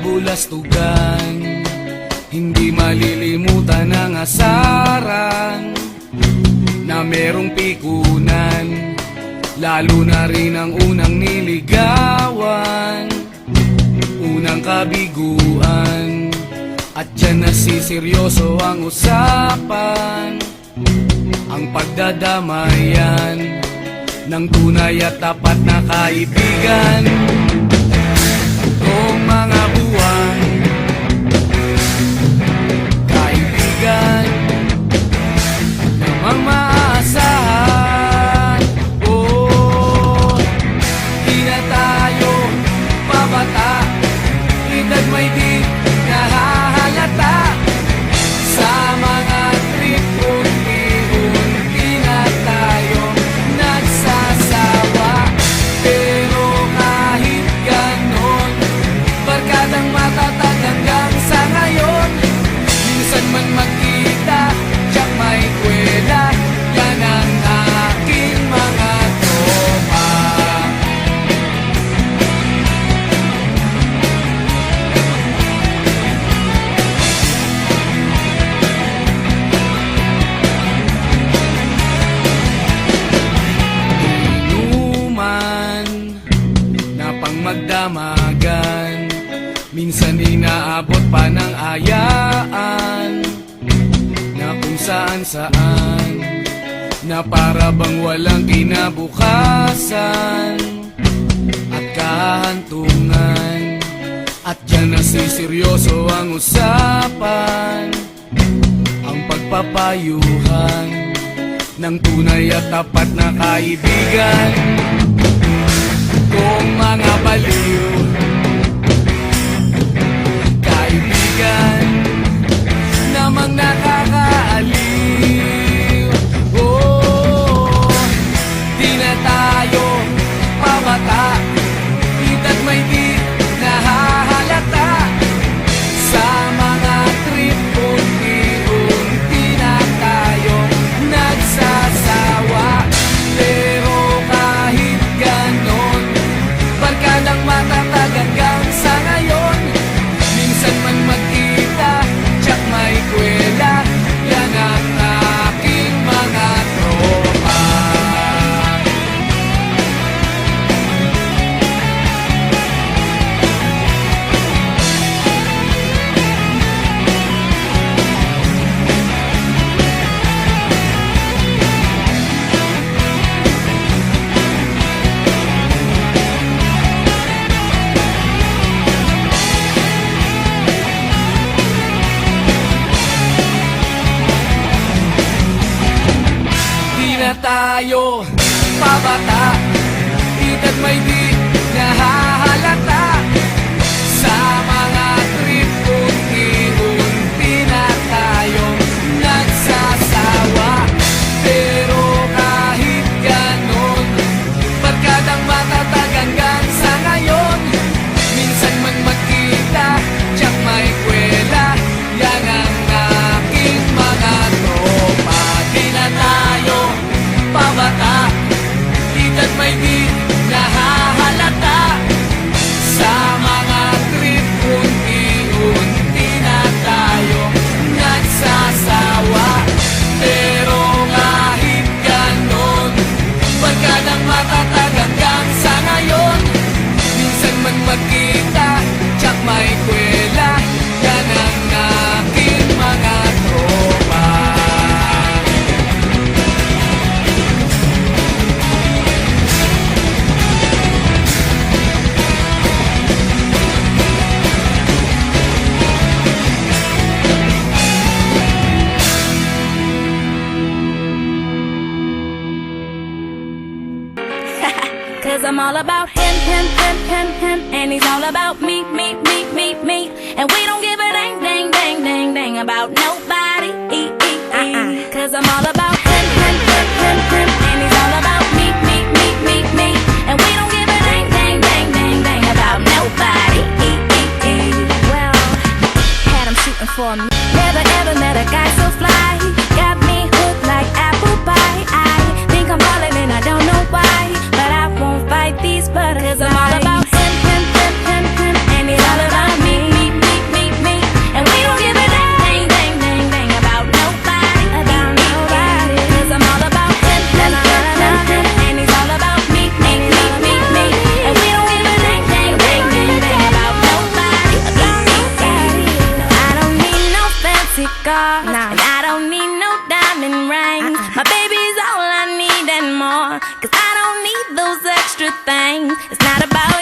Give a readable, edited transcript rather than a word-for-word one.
kabulastugan, hindi malilimutan ang asaran na merong pikunan, lalo na rin ang unang niligawan, unang kabiguan. At dyan nasiseryoso ang usapan, ang pagdadamayan ng tunay at tapat na kaibigan. Kung mga buwan, kaibigan namang maaasahan. Oh, di na tayo pabata, edad may di nahahalata. Sa mga trip unti-unti na tayo nagsasawa. Pero kahit ganon, barkadang matatag hanggang sa ngayon. Minsan man magkita, tiyak may kwela, yan ang aking mga tropa. Inuman na pang magdamagan, minsan inaabot pa ng ayaan, na kung saan-saan, na para bang walang kinabukasan at kahantungan. At dyan nasiseryoso ang usapan, ang pagpapayuhan ng tunay at tapat na kaibigan. Kung mga baliw, kaibigan namang nakakaaliw. Oh, di na tayo pabata, edad may di nahahalata. Sa mga trip unti-unti na tayo nagsasawa. Pero kahit ganon, barkadang matatag hanggang sa ngayon. Minsan man magkita, tiyak may kwela, yan ang aking mga tropa. Di na tayo pabata, edad may di nahahalata. Sa mga trip unti-unti na tayo nagsasawa. Pero kahit ganon, barkadang matatag hanggang sa ngayon. Minsan man magkita, tiyak may kwela, yan ang aking mga tropa. Di na tayo pabata, edad may di nahahalata. Sa mga trip unti-unti na tayo nagsasawa. Pero kahit ganon, barkadang matatag hanggang sa ngayon. Minsan man magkita, tiyak may kwela, yan ang aking mga tropa. Cause I'm all about him, and he's all about me. And we don't give a dang about nobody. Cause I'm all about him, and he's all about me. And we don't give a dang about nobody. Well, had him shooting for me. Never ever met a guy so fly. Got me hooked like apple pie. I think I'm falling and I don't know why, but I won't fight these butterflies. 'Cause I'm all about him, and he's all about me. things. It's not about